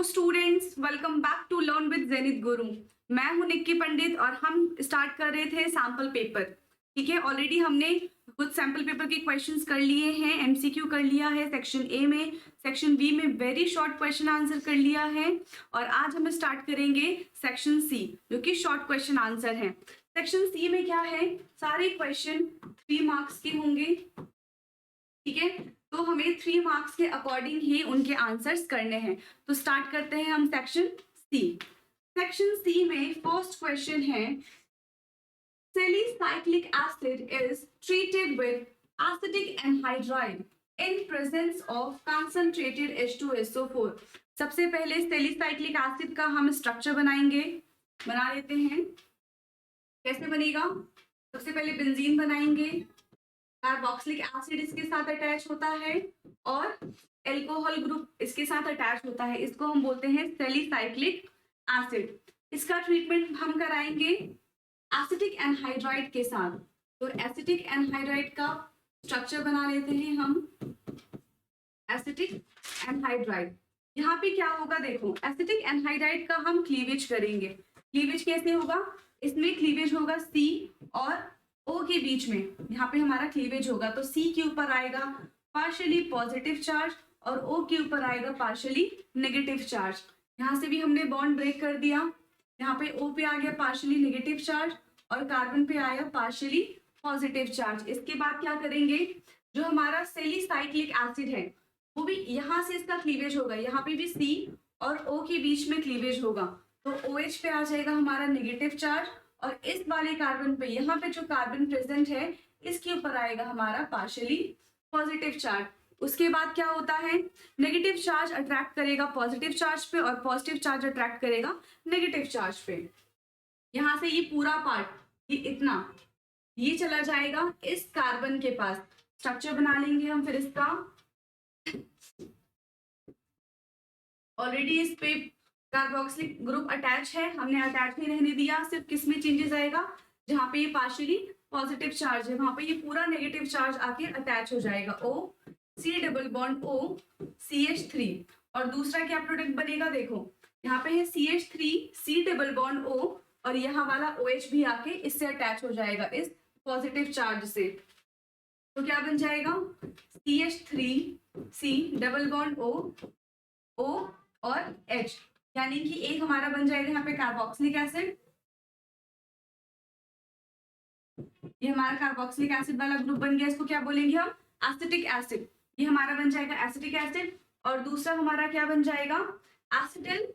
Hello students, welcome back to learn with Zenith Guru. मैं हूं निक्की पंडित और हम स्टार्ट कर रहे थे सैंपल पेपर। ठीक है, ऑलरेडी हमने कुछ सैंपल पेपर के क्वेश्चंस कर लिए हैं, एमसीक्यू कर लिया है सेक्शन ए में, सेक्शन बी में वेरी शॉर्ट क्वेश्चन आंसर कर लिया है और आज हम स्टार्ट करेंगे सेक्शन सी जो कि शॉर्ट क्वेश्चन आंसर है। सेक्शन सी में क्या है, सारे क्वेश्चन 3 मार्क्स के होंगे। ठीक है, तो हमें 3 मार्क्स के अकॉर्डिंग ही उनके आंसर्स करने हैं। तो स्टार्ट करते हैं हम सेक्शन सी। सेक्शन सी में फर्स्ट क्वेश्चन है, salicylic acid is treated with acetic anhydride in presence of concentrated H2SO4। सबसे पहले salicylic acid का हम स्ट्रक्चर बना लेते हैं। कैसे बनेगा? सबसे पहले बेंजीन बनाएंगे, कार्बोक्सिलिक एसिड इसके साथ अटैच होता है और एल्कोहल ग्रुप इसके साथ अटैच होता है। इसको हम बोलते हैं सैलिसाइक्लिक एसिड। इसका ट्रीटमेंट हम कराएंगे एसिटिक एनहाइड्राइड के साथ। तो एसिटिक एनहाइड्राइड का स्ट्रक्चर बना लेते हैं हम, एसिटिक एनहाइड्राइड। यहाँ पे क्या होगा, देखो एसिटिक एनहाइड्राइड का हम क्लीवेज करेंगे। क्लीवेज कैसे होगा? इसमें क्लीवेज होगा सी और O के बीच में, यहाँ पे हमारा क्लीवेज होगा। तो C के ऊपर आएगा पार्शियली पॉजिटिव चार्ज और O के ऊपर आएगा पार्शियली नेगेटिव चार्ज। यहाँ से भी हमने बॉन्ड ब्रेक कर दिया, यहाँ पे O पे आ गया पार्शियली नेगेटिव चार्ज और कार्बन पे आया पार्शियली पॉजिटिव चार्ज। इसके बाद क्या करेंगे, जो हमारा सैलिसाइक्लिक एसिड है वो भी यहाँ से इसका क्लीवेज होगा, यहाँ पे भी C और O के बीच में क्लीवेज होगा। तो OH पे आ जाएगा हमारा नेगेटिव चार्ज और इस वाले कार्बन पे, यहाँ पे जो कार्बन प्रेजेंट है इसके ऊपर आएगा हमारा पार्शियली पॉजिटिव चार्ज। उसके बाद क्या होता है, नेगेटिव चार्ज अट्रैक्ट करेगा पॉजिटिव चार्ज पे और पॉजिटिव चार्ज अट्रैक्ट करेगा नेगेटिव चार्ज पे। यहाँ से ये पूरा पार्ट, ये इतना, ये चला जाएगा इस कार्बन के पास। स्ट्रक्चर बना लेंगे हम फिर इसका। ऑलरेडी इस पे कार्बोक्सिलिक ग्रुप अटैच है, हमने अटैच नहीं रहने दिया। सिर्फ किस में चेंजेस आएगा, जहां पे ये पार्शियली पॉजिटिव चार्ज है वहां पे ये पूरा नेगेटिव चार्ज आके अटैच हो जाएगा। O C double bond O CH3 और दूसरा क्या प्रोडक्ट बनेगा, देखो यहाँ पे है CH3 C double bond O और यहाँ वाला OH भी आके इससे अटैच हो जाएगा इस पॉजिटिव चार्ज से। तो क्या बन जाएगा, CH3 C double bond O और H, यानी कि एक हमारा बन जाएगा यहाँ पे कार्बोक्सिलिक एसिड। ये हमारा कार्बोक्सिलिक एसिड वाला ग्रुप बन गया, इसको क्या बोलेंगे हम, एसिटिक एसिड। ये हमारा बन जाएगा एसिटिक एसिड और दूसरा हमारा क्या बन जाएगा, एसिटिल।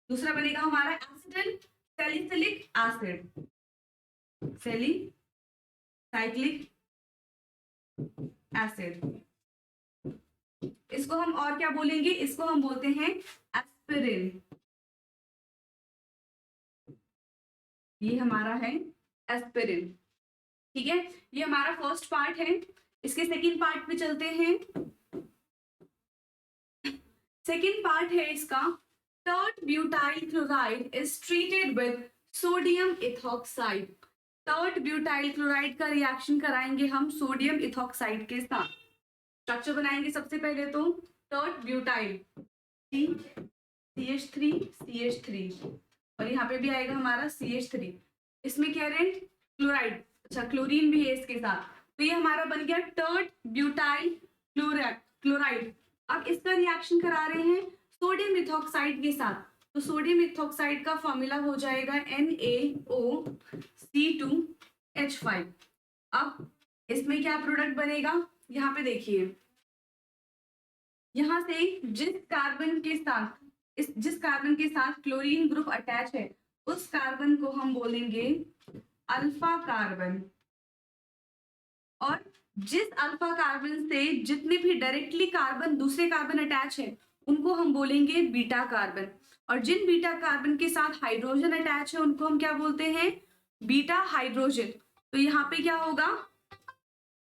दूसरा बनेगा हमारा acetyl salicylic acid, salicylic acid. इसको हम और क्या बोलेंगे, इसको हम बोलते हैं एस्पिरिन। ये हमारा है एस्पिरिन। ठीक है, ये हमारा फर्स्ट पार्ट है। इसके सेकंड पार्ट पे चलते हैं। सेकंड पार्ट है इसका, tert butyl chloride is treated with sodium ethoxide. Tert butyl chloride का रिएक्शन कराएंगे हम सोडियम इथॉक्साइड के साथ। स्ट्रक्चर बनाएंगे सबसे पहले तो टर्ट ब्यूटाइल CH3 और यहाँ पे भी आएगा हमारा CH3। इसमें क्या है, क्लोराइड, अच्छा क्लोरीन भी है इसके साथ। तो ये हमारा बन गया टर्ट ब्यूटाइल क्लोराइड। अब इसका रिएक्शन करा रहे हैं सोडियम इथॉक्साइड के साथ। तो सोडियम इथॉक्साइड का फॉर्मूला हो जाएगा NaOC2H5। अब इसमें क्या प्रोडक्ट बनेगा, यहाँ पे देखिए, यहाँ से जिस कार्बन के साथ क्लोरीन ग्रुप अटैच है उस कार्बन को हम बोलेंगे अल्फा कार्बन और जिस अल्फा कार्बन से जितने भी डायरेक्टली कार्बन दूसरे कार्बन अटैच है उनको हम बोलेंगे बीटा कार्बन और जिन बीटा कार्बन के साथ हाइड्रोजन अटैच है उनको हम क्या बोलते हैं, बीटा हाइड्रोजन। तो यहाँ पे क्या होगा,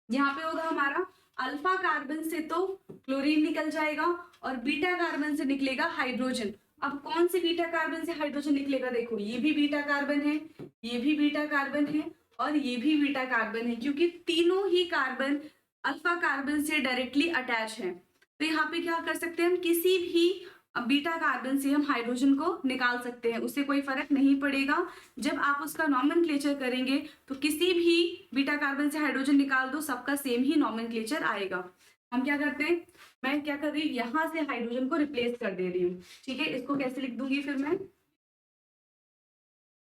यहाँ पे होगा हमारा अल्फा कार्बन से तो क्लोरीन निकल जाएगा और बीटा कार्बन से निकलेगा हाइड्रोजन। अब कौन से बीटा कार्बन से हाइड्रोजन निकलेगा, देखो ये भी बीटा कार्बन है, ये भी बीटा कार्बन है और ये भी बीटा कार्बन है, क्योंकि तीनों ही कार्बन अल्फा कार्बन से डायरेक्टली अटैच है। तो यहाँ पे क्या कर सकते हैं हम, किसी भी बीटा कार्बन से हम हाइड्रोजन को निकाल सकते हैं, उससे कोई फर्क नहीं पड़ेगा। जब आप उसका नॉमेनक्लेचर करेंगे तो किसी भी बीटा कार्बन से हाइड्रोजन निकाल दो, सबका सेम ही नॉमेनक्लेचर आएगा। हम क्या करते हैं, मैं क्या कर रही हूँ, यहाँ से हाइड्रोजन को रिप्लेस कर दे रही हूँ। ठीक है, इसको कैसे लिख दूंगी फिर मैं,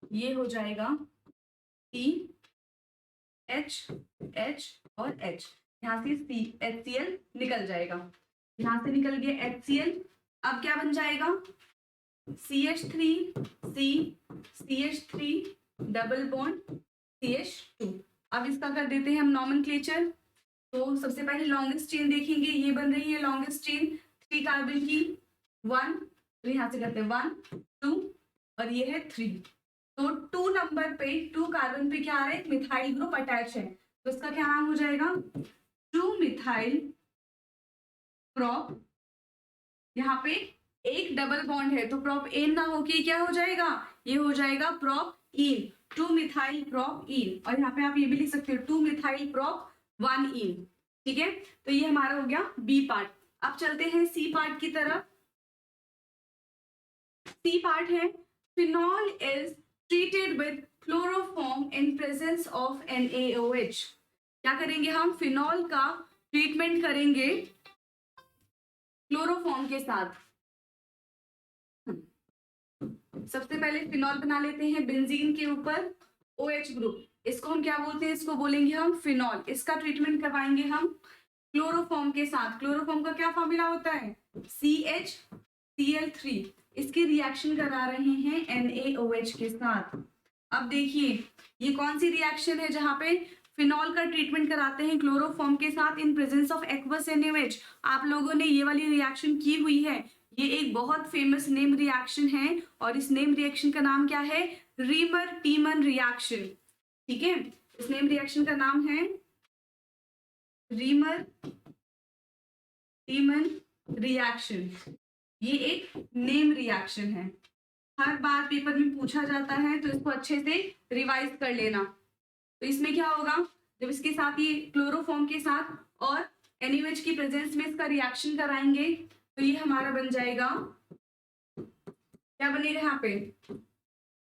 ये हो जाएगा E H H और H, यहाँ से HCl निकल जाएगा, यहाँ से निकल गया HCl। अब क्या बन जाएगा, CH3 C CH3 double bond CH2। अब इसका कर देते हैं हम नॉमेनक्लेचर। तो सबसे पहले लॉन्गेस्ट चेन देखेंगे, ये बन रही है लॉन्गेस्ट चेन 3 कार्बन की 1, तो यहाँ से करते हैं 1 2 और ये है 3। तो 2 नंबर पे 2 कार्बन पे क्या आ रहा है, मिथाइल ग्रुप अटैच है, तो इसका क्या नाम हो जाएगा 2 मिथाइल प्रोप। यहाँ पे एक डबल बॉन्ड है तो प्रोप एन ना होके क्या हो जाएगा, ये हो जाएगा प्रोप इन, 2 मिथाइल प्रोप इन। और यहाँ पे आप ये भी लिख सकते हो 2 मिथाइल प्रोप 1 इन। ठीक है, तो ये हमारा हो गया बी पार्ट। अब चलते हैं सी पार्ट की तरफ। सी पार्ट है, phenol is treated with chloroform in presence of NaOH। क्या करेंगे हम, फिनॉल का ट्रीटमेंट करेंगे क्लोरोफॉर्म के साथ। सबसे पहले फिनॉल बना लेते हैं बेंजीन के ऊपर OH ग्रुप, इसको हम क्या बोलते हैं, इसको बोलेंगे हम फिनॉल। इसका ट्रीटमेंट करवाएंगे हम क्लोरोफॉर्म के साथ। क्लोरोफॉर्म का क्या फॉर्मूला होता है, CHCl3। इसके रिएक्शन करा रहे हैं NaOH के साथ। अब देखिए ये कौन सी रिएक्शन है जहां पे फिनॉल का ट्रीटमेंट कराते हैं क्लोरोफॉर्म के साथ in presence of aqueous NaOH। आप लोगों ने ये वाली रिएक्शन की हुई है, ये एक बहुत फेमस नेम रिएक्शन है और इस नेम रिएक्शन का नाम क्या है, रीमर टीमन रिएक्शन। ठीक है, इस नेम रिएक्शन का नाम है रीमर टीमन रिएक्शन। ये एक नेम रिएक्शन है, हर बार पेपर में पूछा जाता है, तो इसको अच्छे से रिवाइज कर लेना। तो इसमें क्या होगा, जब इसके साथ ये क्लोरोफॉर्म के साथ और NaOH की प्रेजेंस में इसका रिएक्शन कराएंगे तो ये हमारा बन जाएगा, क्या बनेगा यहाँ पे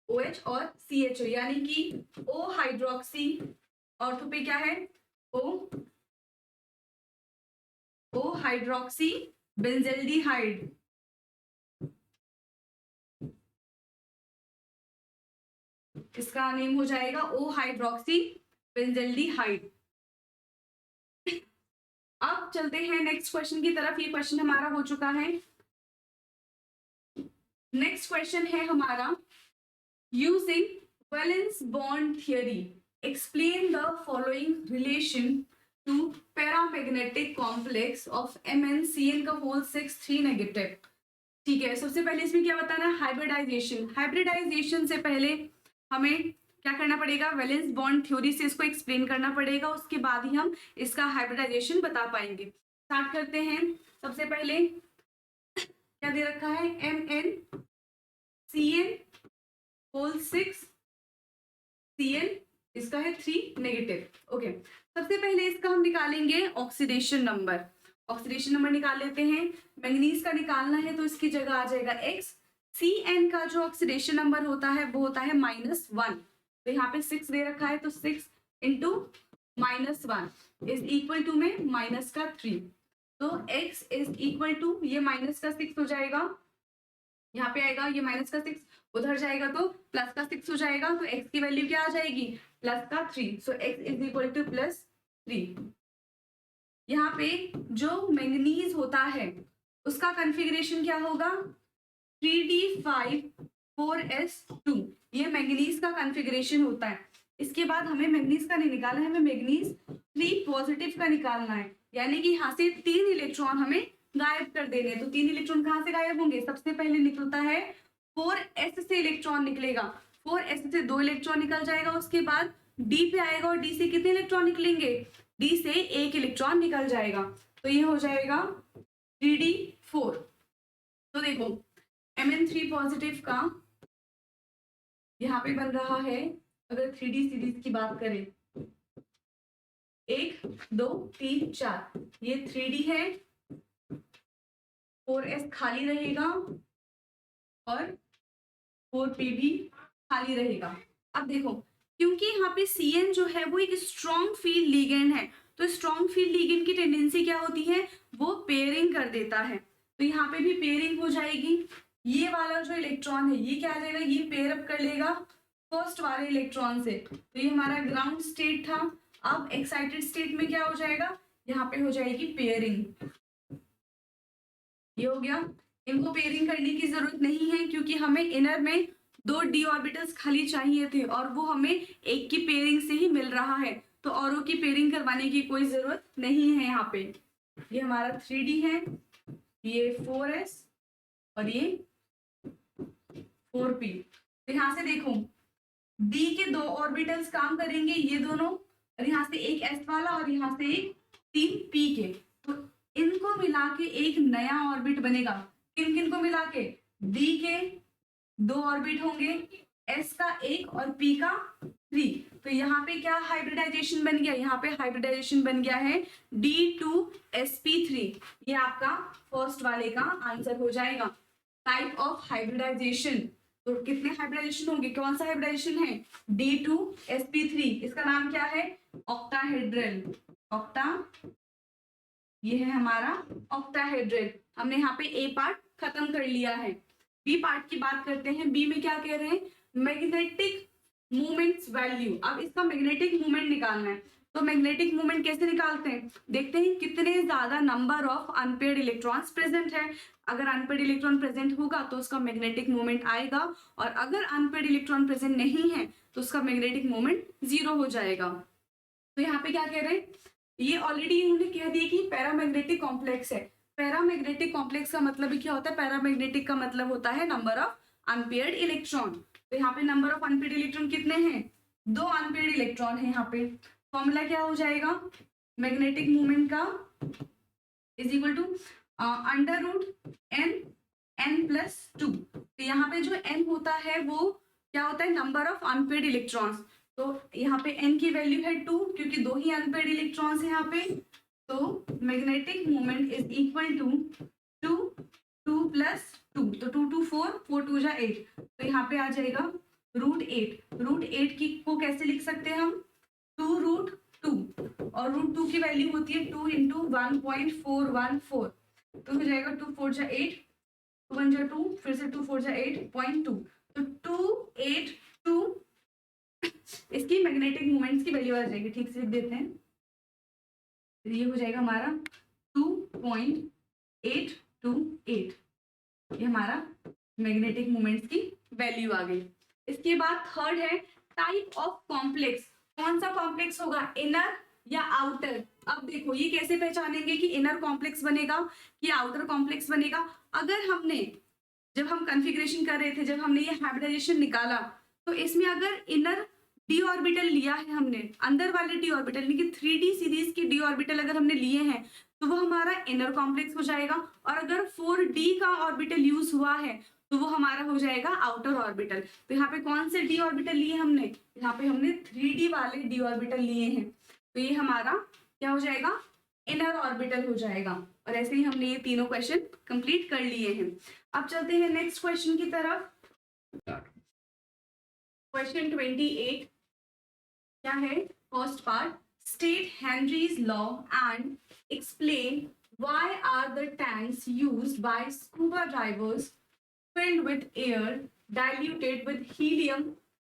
OH और CHO, यानी कि O हाइड्रोक्सी, ऑर्थो पे क्या है O हाइड्रोक्सी बेंजल्डिहाइड। इसका नेम हो जाएगा O हाइड्रोक्सी बेंजल्डिहाइड। अब चलते हैं नेक्स्ट क्वेश्चन की तरफ, ये क्वेश्चन हमारा हो चुका है। नेक्स्ट क्वेश्चन है हमारा, using valence bond theory explain the following relation to paramagnetic complex of MnCl का होल 6 3 नेगेटिव। ठीक है, सबसे पहले इसमें क्या बताना है, हाइब्रिडाइजेशन। हाइब्रिडाइजेशन से पहले हमें क्या करना पड़ेगा, वैलेंस बॉन्ड थ्योरी से इसको एक्सप्लेन करना पड़ेगा, उसके बाद ही हम इसका हाइब्रिडाइजेशन बता पाएंगे। स्टार्ट करते हैं। सबसे पहले क्या दे रखा है, MnCl होल 6 Cl, इसका है 3 नेगेटिव। ओके, सबसे पहले इसका हम निकालेंगे ऑक्सीडेशन नंबर। ऑक्सीडेशन नंबर निकाल लेते हैं। मैंगनीज का निकालना है तो इसकी जगह आ जाएगा X। Cn का जो ऑक्सीडेशन नंबर होता है वो होता है -1, तो यहाँ पे 6 दे रखा है, तो 6 इंटू -1 इज इक्वल टू में माइनस का 3, तो x इज इक्वल टू ये माइनस का 6 हो जाएगा, यहाँ पे आएगा ये माइनस का 6, उधर जाएगा तो प्लस का 6 हो जाएगा, तो x की वैल्यू क्या आ जाएगी, प्लस का 3, सो x इज इक्वल टू +3। यहाँ पे जो मैंगनीज होता है उसका कॉन्फ़िगरेशन क्या होगा, 3d5 4s2, ये मैंगनीज का कॉन्फ़िगरेशन होता है। इसके बाद हमें मैंगनीज का नहीं निकालना है, हमें मैंगनीज 3 पॉजिटिव का निकालना है, यानी कि यहाँ से 3 इलेक्ट्रॉन हमें गायब कर देने हैं। तो 3 इलेक्ट्रॉन कहाँ से गायब होंगे, सबसे पहले निकलता है 4s से इलेक्ट्रॉन निकलेगा, 4s से 2 इलेक्ट्रॉन निकल जाएगा, उसके बाद d पे आएगा और d से कितने इलेक्ट्रॉन निकलेंगे, d से 1 इलेक्ट्रॉन निकल जाएगा, तो ये हो जाएगा 3d4। तो देखो Mn3 पॉजिटिव का यहाँ पे बन रहा है, अगर 3D सीरीज की बात करें 1 2 3 4, ये 3D है 4s खाली रहेगा और 4p भी खाली रहेगा। अब देखो, क्योंकि यहाँ पे Cn जो है वो एक स्ट्रॉन्ग फील्ड लिगेंड है, तो स्ट्रॉन्ग फील्ड लिगेंड की टेंडेंसी क्या होती है, वो पेयरिंग कर देता है। तो यहाँ पे भी पेयरिंग हो जाएगी। ये वाला जो इलेक्ट्रॉन है ये क्या आ जाएगा, ये पेयर अप कर लेगा फर्स्ट वाले इलेक्ट्रॉन से। तो ये हमारा ग्राउंड स्टेट था। अब एक्साइटेड स्टेट में क्या हो जाएगा, यहाँ पे हो जाएगी पेयरिंग। ये हो गया। इनको पेयरिंग करने की जरूरत नहीं है क्योंकि हमें इनर में 2 d ऑर्बिटल्स खाली चाहिए थे और वो हमें एक की पेयरिंग से ही मिल रहा है, तो औरों की पेयरिंग करवाने की कोई जरूरत नहीं है यहाँ पे। ये हमारा 3d है, ये 4s और ये 4p। तो यहाँ से देखो d के 2 ऑर्बिटल्स काम करेंगे, ये दोनों, और यहाँ से एक s वाला और यहाँ से एक 3p के। तो इनको मिला के एक नया ऑर्बिट बनेगा। किन किन को मिला के, d के 2 ऑर्बिट होंगे, s का 1 और p का 3। तो यहाँ पे क्या हाइब्रिडाइजेशन बन गया, यहाँ पे हाइब्रिडाइजेशन बन गया है d2sp3। ये आपका फर्स्ट वाले का आंसर हो जाएगा। टाइप ऑफ हाइब्रिडाइजेशन, तो कितने हाइब्रिडाइजेशन होंगे, कौन सा हाइब्रिडाइजेशन है, d2sp3। इसका नाम क्या है, ऑक्टाहेड्रल। ऑक्टा, ये है हमारा ऑक्टाहेड्रल। हमने यहाँ पे ए पार्ट खत्म कर लिया है। बी पार्ट की बात करते हैं। बी में क्या कह रहे हैं, मैग्नेटिक मोमेंट्स वैल्यू। अब इसका मैग्नेटिक मोमेंट निकालना है। तो मैग्नेटिक मोमेंट कैसे निकालते हैं, देखते हैं कितने ज्यादा number of unpaired electrons present है। अगर अनपेयर्ड इलेक्ट्रॉन प्रेजेंट होगा तो उसका मैग्नेटिक मोमेंट आएगा, और अगर अनपेयर्ड इलेक्ट्रॉन प्रेजेंट नहीं है तो उसका मैग्नेटिक मोमेंट 0 हो जाएगा। तो यहाँ पे क्या कह रहे हैं, ये ऑलरेडी इन्होंने कह दिया कि पैरामैग्नेटिक कॉम्प्लेक्स है। पैरामैग्नेटिक कॉम्प्लेक्स का मतलब क्या होता है, पैरामैग्नेटिक का मतलब होता है नंबर ऑफ अनपेयर्ड इलेक्ट्रॉन। तो यहाँ पे नंबर ऑफ अनपेयर्ड इलेक्ट्रॉन कितने हैं, 2 अनपेयर्ड इलेक्ट्रॉन है। यहाँ पे फॉर्मूला क्या हो जाएगा, मैग्नेटिक मोमेंट का is equal to under root n+2। तो यहाँ पे जो n होता है वो क्या होता है, नंबर ऑफ अनपेयर्ड इलेक्ट्रॉन्स। तो यहाँ पे n की वैल्यू है 2 क्योंकि 2 ही अनपेयर्ड इलेक्ट्रॉन्स है यहाँ पे। तो magnetic moment is equal to 2 2 + 2, तो 2 2 4 4 2 जा 8। तो यहाँ पे आ जाएगा √8। √8 की को कैसे लिख सकते हैं हम, 2√2, और √2 की वैल्यू होती है 2 × 1.414। तो हो जाएगा 2 4 जा 8, 2 1 जा 2, फिर से 2 4 जा 8.2। तो 282 इसकी मैग्नेटिक मोमेंट्स की वैल्यू आ जाएगी। ठीक से लिख देते हैं, ये हो जाएगा हमारा 2.828। ये हमारा मैग्नेटिक मोमेंट्स की वैल्यू आ गई। इसके बाद थर्ड है टाइप ऑफ कॉम्प्लेक्स। कौन सा कॉम्प्लेक्स होगा, इनर या आउटर। अब देखो ये कैसे पहचानेंगे कि इनर कॉम्प्लेक्स बनेगा कि आउटर कॉम्प्लेक्स बनेगा। अगर हमने, जब हम कॉन्फ़िगरेशन कर रहे थे, जब हमने ये हाइब्रिडाइजेशन निकाला, तो इसमें अगर इनर डी ऑर्बिटल लिया है हमने, अंदर वाले डी ऑर्बिटल यानी कि 3D सीरीज के डी ऑर्बिटल अगर हमने लिए हैं तो वो हमारा इनर कॉम्प्लेक्स हो जाएगा। और अगर 4D का ऑर्बिटल यूज हुआ है तो वो हमारा हो जाएगा आउटर ऑर्बिटल। तो यहाँ पे कौन से डी ऑर्बिटल लिए हमने, यहाँ पे हमने 3D वाले डी ऑर्बिटल लिए हैं। तो ये हमारा क्या हो जाएगा, इनर ऑर्बिटल हो जाएगा। और ऐसे ही हमने ये तीनों क्वेश्चन कंप्लीट कर लिए हैं। अब चलते हैं नेक्स्ट क्वेश्चन की तरफ। क्वेश्चन 28 क्या है, first part, state Henry's law and explain why are the tanks used by scuba divers filled with air diluted with helium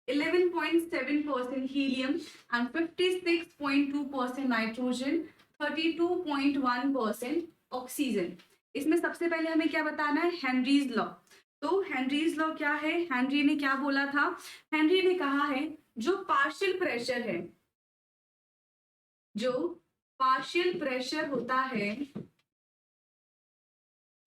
11.7% helium and 56.2% nitrogen 32.1% oxygen. इसमें सबसे पहले हमें क्या बताना है, हेनरीज लॉ। तो हेनरीज लॉ क्या है, हेनरी ने क्या बोला था, हेनरी ने कहा है जो पार्शियल प्रेशर है, जो पार्शियल प्रेशर होता है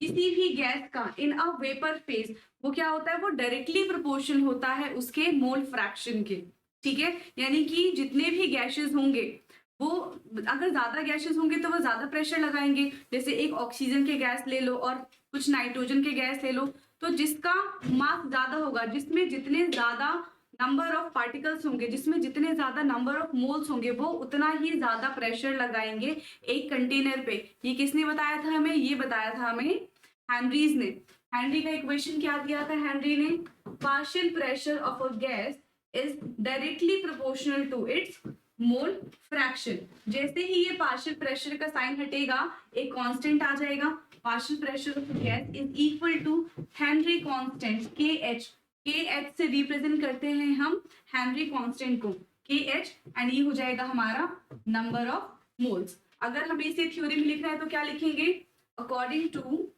किसी भी गैस का इन अ वेपर फेज, वो क्या होता है, वो डायरेक्टली प्रोपोर्शनल होता है उसके मोल फ्रैक्शन के। ठीक है, यानी कि जितने भी गैसेस होंगे वो, अगर ज्यादा गैसेस होंगे तो वो ज्यादा प्रेशर लगाएंगे। जैसे एक ऑक्सीजन के गैस ले लो और कुछ नाइट्रोजन के गैस ले लो, तो जिसका मास ज्यादा होगा, जिसमें जितने ज्यादा नंबर ऑफ पार्टिकल्स होंगे, जिसमें जितने ज्यादा नंबर ऑफ मोल्स होंगे, वो उतना ही ज्यादा प्रेशर लगाएंगे एक कंटेनर पे। ये किसने बताया था हमें, ये बताया था हमें हेनरीज ने, हेनरी का इक्वेशन क्या दिया था हेनरी ने, partial pressure of a gas is directly proportional to its mole fraction. जैसे ही ये पार्शियल प्रेशर का साइन हटेगा एक कांस्टेंट आ जाएगा, partial pressure of gas is equal to Henry constant K H, K H से रिप्रेजेंट करते हैं हम हेनरी कांस्टेंट को, के एच, एंड ये हो जाएगा हमारा नंबर ऑफ मोल्स। अगर हमें इसे थ्योरी में लिखना है तो क्या लिखेंगे, according to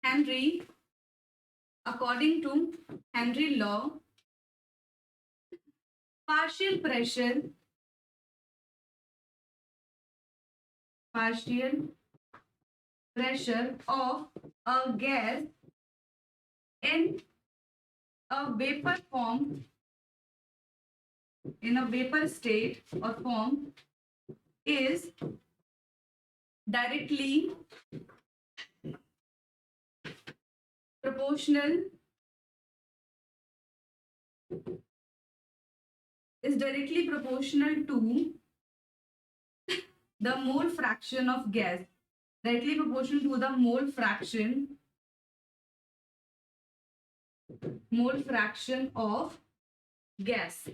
Henry, according to Henry law, partial pressure, partial pressure of a gas in a vapor form, in a vapor state or form is directly proportional, is directly proportional to the mole fraction of gas, directly proportional to the mole fraction of gas।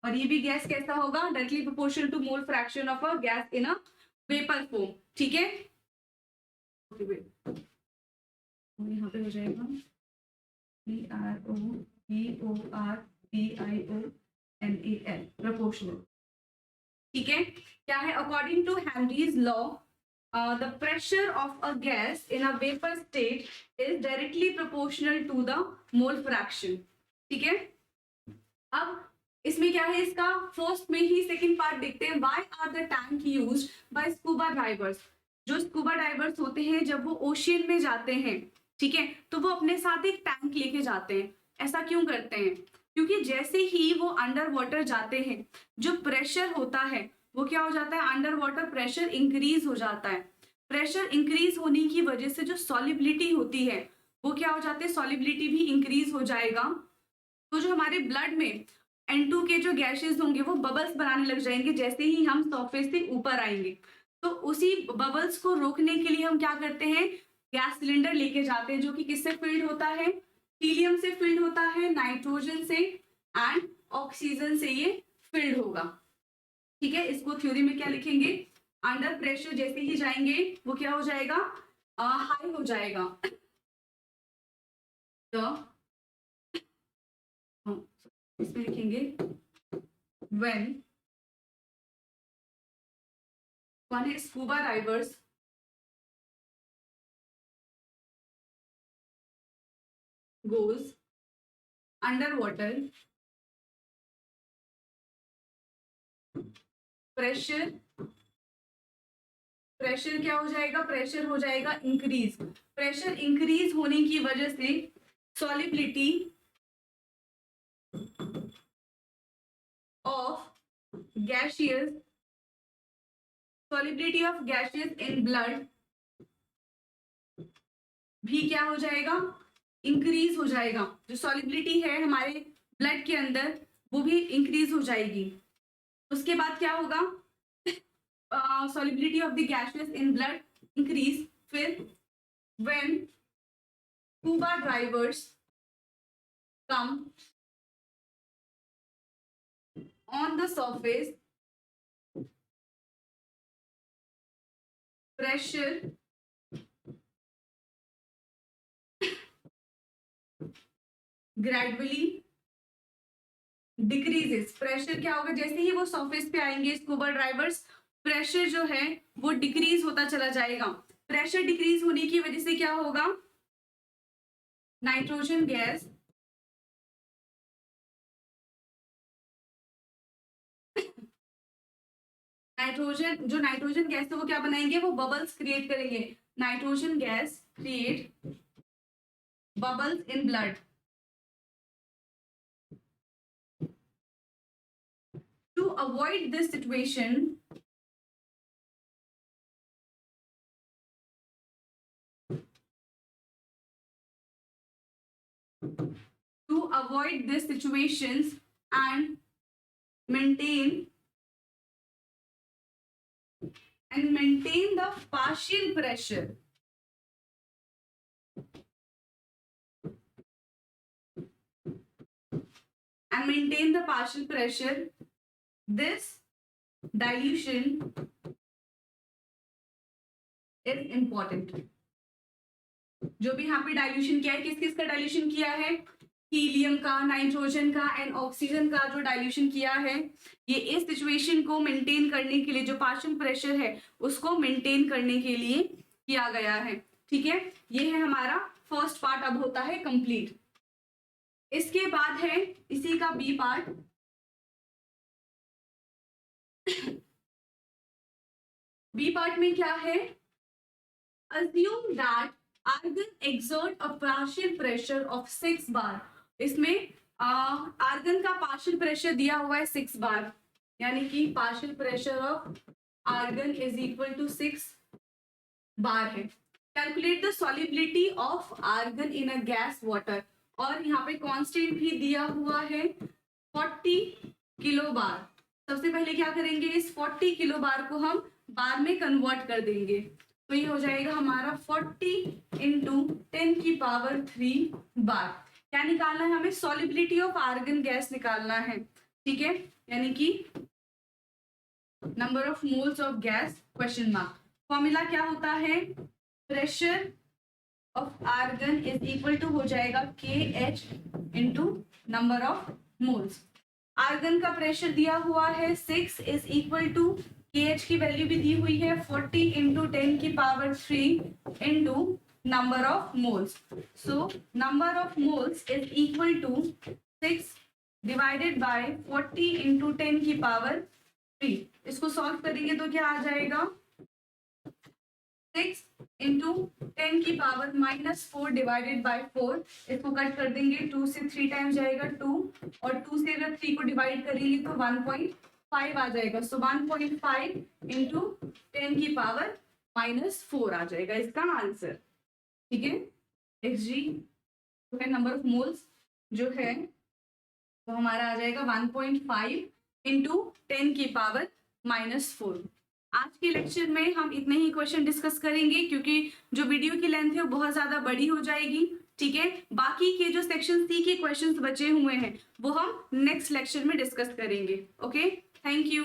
और ये भी gas कैसा होगा, directly proportional to mole fraction of a gas in a vapour form. ठीक है, यहाँ पे हो जाएगा PROPORTIONAL, प्रोपोर्शनल। ठीक है, क्या है, according to Henry's law the pressure of a gas in a vapor state is directly proportional to the mole fraction। ठीक है, अब इसमें क्या है, इसका फर्स्ट में ही सेकंड पार्ट देखते हैं। Why are the tank used by scuba divers. जो स्कूबा डाइवर्स होते हैं जब वो ओशियन में जाते हैं, ठीक है, तो वो अपने साथ एक टैंक लेके जाते हैं। ऐसा क्यों करते हैं, क्योंकि जैसे ही वो अंडर वाटर जाते हैं जो प्रेशर होता है वो क्या हो जाता है, अंडर वाटर प्रेशर इंक्रीज हो जाता है। प्रेशर इंक्रीज होने की वजह से जो सॉलिबिलिटी होती है वो क्या हो जाती है, सॉलिबिलिटी भी इंक्रीज हो जाएगा। तो जो हमारे ब्लड में N2 के जो गैसेस होंगे वो बबल्स बनाने लग जाएंगे जैसे ही हम सरफेस से ऊपर आएंगे। तो उसी बबल्स को रोकने के लिए हम क्या करते हैं, गैस सिलेंडर लेके जाते हैं जो कि किससे फिल्ड होता है, हीलियम से फिल्ड होता है, नाइट्रोजन से एंड ऑक्सीजन से ये फिल्ड होगा। ठीक है, इसको थ्योरी में क्या लिखेंगे, अंडर प्रेशर जैसे ही जाएंगे वो क्या हो जाएगा, हाई हो जाएगा। तो इसमें लिखेंगे when one is scuba divers goes underwater, pressure क्या हो जाएगा, प्रेशर हो जाएगा इंक्रीज। प्रेशर इंक्रीज होने की वजह से solubility of gaseous, solubility of gaseous in blood भी क्या हो जाएगा, इंक्रीज हो जाएगा। जो सॉलिबिलिटी है हमारे ब्लड के अंदर वो भी इंक्रीज हो जाएगी। उसके बाद क्या होगा, solubility of the gaseous in blood increase। फिर when scuba divers come on the surface, pressure gradually decreases. Pressure क्या होगा, जैसे ही वो सरफेस पे आएंगे स्कूबा ड्राइवर्स, प्रेशर जो है वो डिक्रीज होता चला जाएगा। प्रेशर डिक्रीज होने की वजह से क्या होगा, नाइट्रोजन गैस नाइट्रोजन गैस है वो क्या बनाएंगे, वो बबल्स क्रिएट करेंगे। Nitrogen gas create bubbles in blood. To avoid this situation, and maintain the partial pressure, and maintain the partial pressure, this dilution is important. जो भी यहाँ पे डाइल्यूशन किया है, किस किस का डाइल्यूशन किया है, हीलियम का, नाइट्रोजन का एंड ऑक्सीजन का जो डाइल्यूशन किया है, ये इस सिचुएशन को मेंटेन करने के लिए, जो पार्शियल प्रेशर है उसको मेंटेन करने के लिए किया गया है। ठीक है, ये है हमारा फर्स्ट पार्ट, अब होता है कंप्लीट। इसके बाद है इसी का बी पार्ट। बी पार्ट में क्या है, assume that argon exert a partial pressure of 6 बार। इसमें आर्गन का पार्शियल प्रेशर दिया हुआ है 6 बार, यानी कि partial pressure of argon is equal to 6 bar है। Calculate the solubility of argon in a gas water, और यहाँ पे कांस्टेंट भी दिया हुआ है 40 किलो बार। सबसे पहले क्या करेंगे, इस 40 किलो बार को हम बार में कन्वर्ट कर देंगे, तो ये हो जाएगा हमारा 40 इंटू 10 की पावर 3 बार। क्या निकालना है हमें, सॉल्युबिलिटी ऑफ आर्गन गैस निकालना है। ठीक है, यानी कि number of moles of gas question mark. Formula क्या होता है, pressure of argon is equal to हो जाएगा KH into number of moles. Argon का प्रेशर दिया हुआ है 6 इज इक्वल टू KH की वैल्यू भी दी हुई है 40 इंटू 10 की power 3 into number of moles. So number of moles is equal to 6 divided by 40 into 10 की पावर 3। इसको सॉल्व करेंगे तो क्या आ जाएगा, 6 इंटू 10 की पावर -4 डिवाइडेड बाय 4। इसको कट कर देंगे, 2 से 3 टाइम जाएगा 2, और 2 से अगर 3 को डिवाइड करेंगे तो 1.5 आ जाएगा। सो 1.5 इंटू 10 की पावर -4 आ जाएगा इसका आंसर। ठीक है, Xg जो है नंबर ऑफ मोल्स जो है तो हमारा आ जाएगा 1.5 इंटू 10 की पावर -4। आज के लेक्चर में हम इतने ही क्वेश्चन डिस्कस करेंगे, क्योंकि जो वीडियो की लेंथ है वो बहुत ज्यादा बड़ी हो जाएगी। ठीक है, बाकी के जो सेक्शन सी के क्वेश्चंस बचे हुए हैं वो हम नेक्स्ट लेक्चर में डिस्कस करेंगे। Okay, thank you.